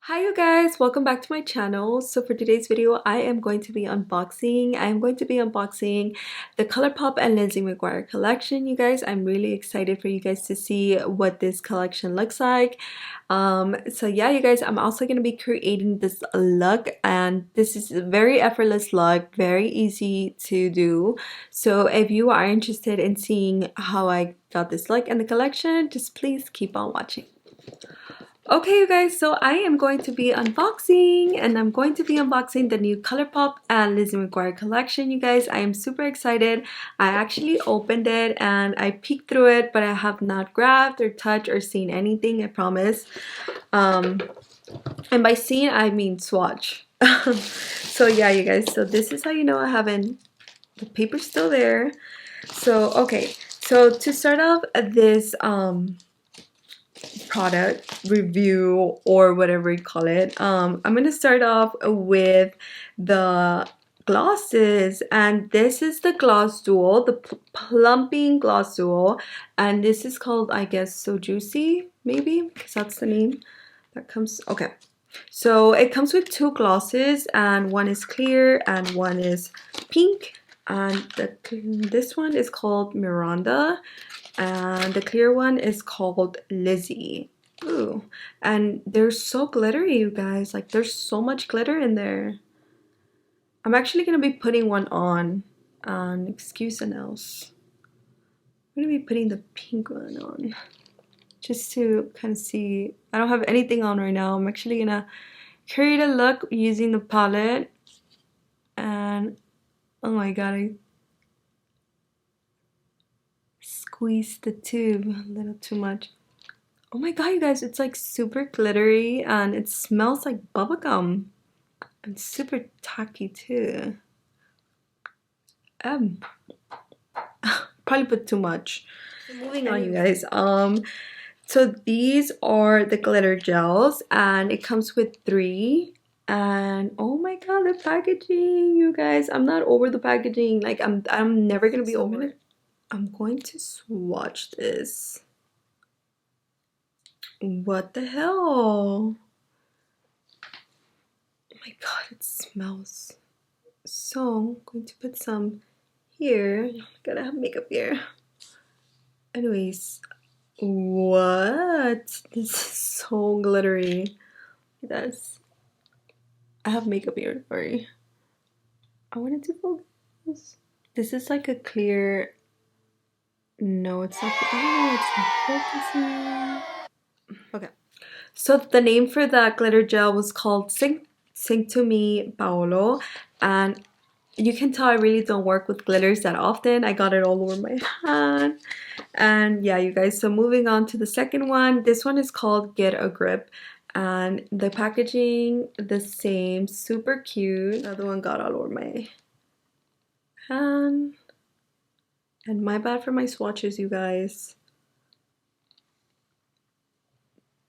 Hi you guys, welcome back to my channel. So for today's video, I am going to be unboxing the Colourpop and Lizzie McGuire collection. You guys, I'm really excited for you guys to see what this collection looks like. So yeah, you guys, I'm also going to be creating this look, and this is a very effortless look, very easy to do. So if you are interested in seeing how I got this look in the collection, just please keep on watching. Okay, you guys, so I am going to be unboxing, and I'm going to be unboxing the new Colourpop and Lizzie McGuire collection, you guys. I am super excited. I actually opened it and I peeked through it, but I have not grabbed or touched or seen anything, I promise. And by seen, I mean swatch. So yeah, you guys, so this is how you know I haven't, the paper's still there. So, okay, so to start off this, product review or whatever you call it, I'm gonna start off with the glosses, and this is the gloss duo, the plumping gloss duo, and this is called, I guess, So Juicy, maybe, because that's the name that comes. Okay, so it comes with two glosses, and one is clear and one is pink, and this one is called Miranda, and the clear one is called Lizzie. Ooh, and they're so glittery, you guys. Like, there's so much glitter in there. I'm actually gonna be putting one on, excuse the nails. I'm gonna be putting the pink one on just to kind of see. I don't have anything on right now. I'm actually gonna create a look using the palette, and oh my god, I squeezed the tube a little too much. Oh my god, you guys, it's like super glittery and it smells like bubblegum. And super tacky too. Probably put too much. Moving on, you guys. So these are the glitter gels, and it comes with 3. And oh my god, the packaging, you guys. I'm not over the packaging. Like, I'm never gonna be over it. I'm going to swatch this. What the hell? Oh my god, it smells. So I'm going to put some here. Oh my god, I have makeup here. Anyways, what? This is so glittery. That's. I have makeup here. Sorry. I wanted to focus. This is like a clear. No, it's not. Oh, it's not focusing. Okay. So the name for that glitter gel was called Sing to Me Paolo, and you can tell I really don't work with glitters that often. I got it all over my hand. And yeah, you guys, so moving on to the second one. This one is called Get a Grip, and the packaging the same, super cute. Another one got all over my hand, and my bad for my swatches, you guys.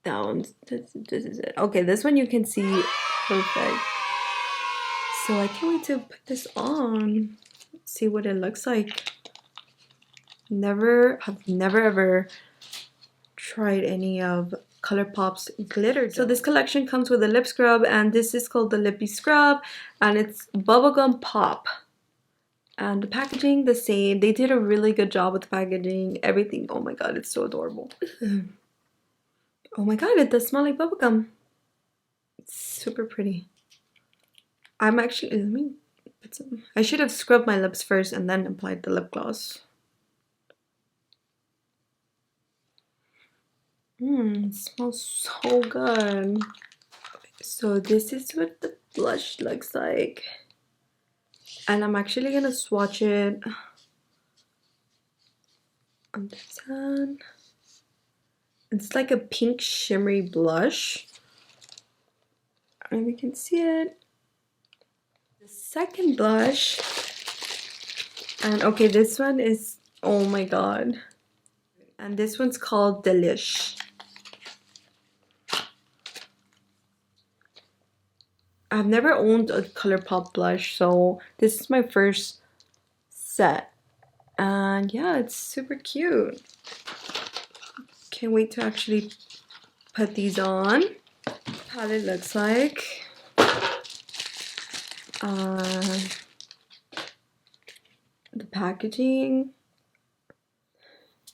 That one's, this is it. Okay, this one you can see perfect. So I can't wait to put this on, see what it looks like. Have never ever tried any of Colourpop's glitter gel. So this collection comes with a lip scrub, and this is called the Lippy Scrub, and it's bubblegum pop. And the packaging the same. They did a really good job with the packaging. Everything. Oh my god, it's so adorable. Oh my god, it does smell like bubblegum. It's super pretty. I'm actually, let me put some. I should have scrubbed my lips first and then applied the lip gloss. It smells so good. So this is what the blush looks like. And I'm actually gonna swatch it on this hand. It's like a pink shimmery blush. And we can see it. The second blush. And okay, this one is, oh my god. And this one's called Delish. I've never owned a Colourpop blush, so this is my first set. And yeah, it's super cute. Can't wait to actually put these on. palette looks like. The packaging,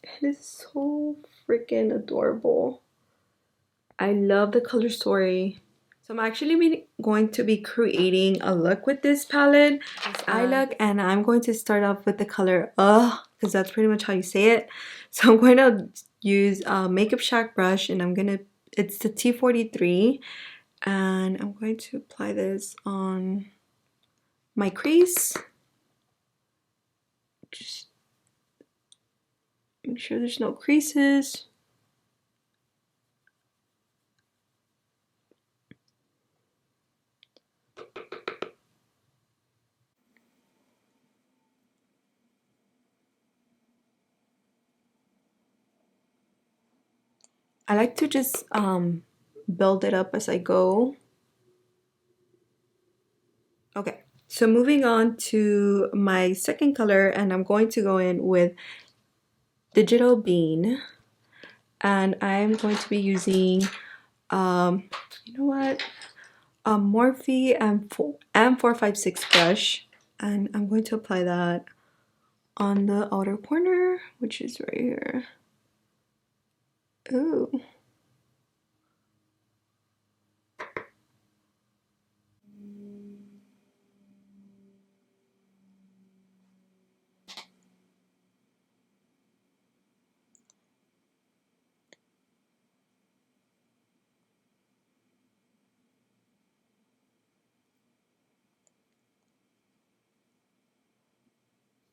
it is so freaking adorable. I love the color story. So I'm actually going to be creating a look with this palette, this eye look, and I'm going to start off with the color because that's pretty much how you say it. So I'm going to use a Makeup Shack brush, and it's the T43, and I'm going to apply this on my crease. Just make sure there's no creases. I like to just build it up as I go. Okay, so moving on to my second color, and I'm going to go in with Digital Bean, and I'm going to be using you know what, a Morphe M456 brush, and I'm going to apply that on the outer corner, which is right here. Ooh.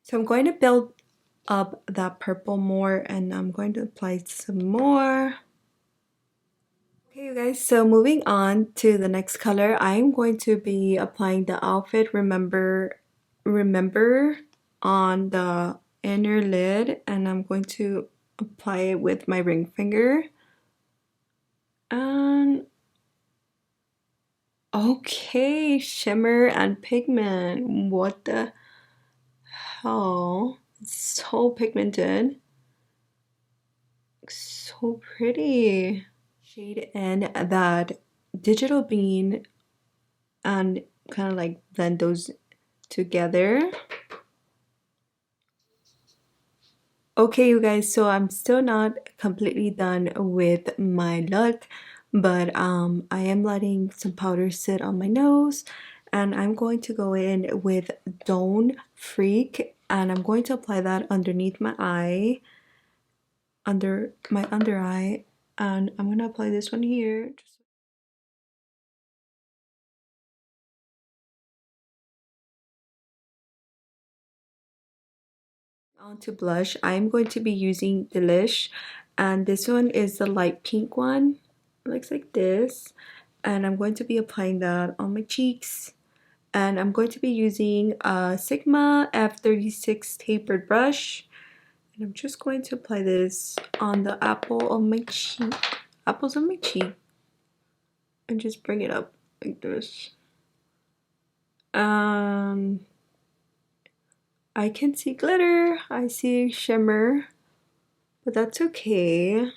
So I'm going to build up that purple more, and I'm going to apply some more. Okay, you guys, so moving on to the next color, I'm going to be applying the outfit remember on the inner lid, and I'm going to apply it with my ring finger. And okay, shimmer and pigment. What the hell? It's so pigmented. So pretty. Shade in that Digital Bean and kind of like blend those together. Okay, you guys, so I'm still not completely done with my look, but I am letting some powder sit on my nose, and I'm going to go in with Don't Freak, and I'm going to apply that underneath my eye, under my under eye, and I'm gonna apply this one here. On to blush, I'm going to be using Delish, and this one is the light pink one. It looks like this, and I'm going to be applying that on my cheeks, and I'm going to be using a Sigma F36 tapered brush, and I'm just going to apply this on the apples of my cheek, and just bring it up like this. I can see glitter, I see shimmer, but that's okay.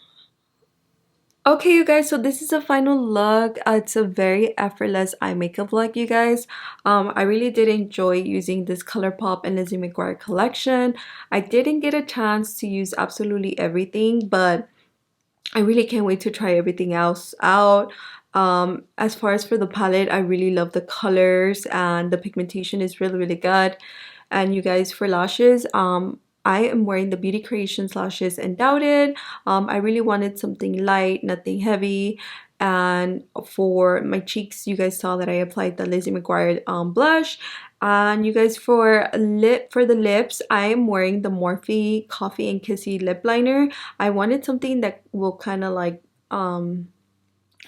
Okay, you guys, so this is the final look. It's a very effortless eye makeup look, you guys. I really did enjoy using this Colourpop and Lizzie McGuire collection. I didn't get a chance to use absolutely everything, but I really can't wait to try everything else out. As far as for the palette, I really love the colors, and the pigmentation is really, really good. And you guys, for lashes, I am wearing the Beauty Creations lashes in Doubted. I really wanted something light, nothing heavy. And for my cheeks, you guys saw that I applied the Lizzie McGuire blush. And you guys, for the lips, I am wearing the Morphe Coffee and Kissy lip liner. I wanted something that will kind of like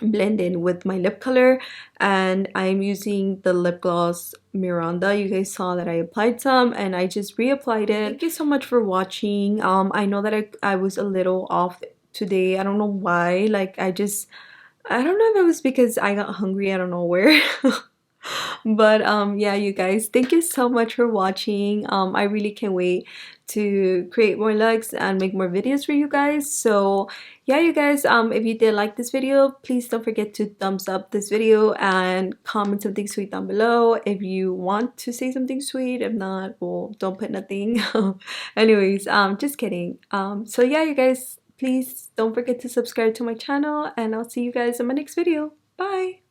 blend in with my lip color, and I'm using the lip gloss Miranda. You guys saw that I applied some, and I just reapplied it. Thank you so much for watching. I know that I was a little off today. I don't know why. Like I don't know if it was because I got hungry. I don't know where. But yeah, you guys, thank you so much for watching. I really can't wait to create more looks and make more videos for you guys. So yeah, you guys, if you did like this video, please don't forget to thumbs up this video and comment something sweet down below if you want to say something sweet. If not, well, don't put nothing. Anyways, just kidding. So yeah, you guys, please don't forget to subscribe to my channel, and I'll see you guys in my next video. Bye.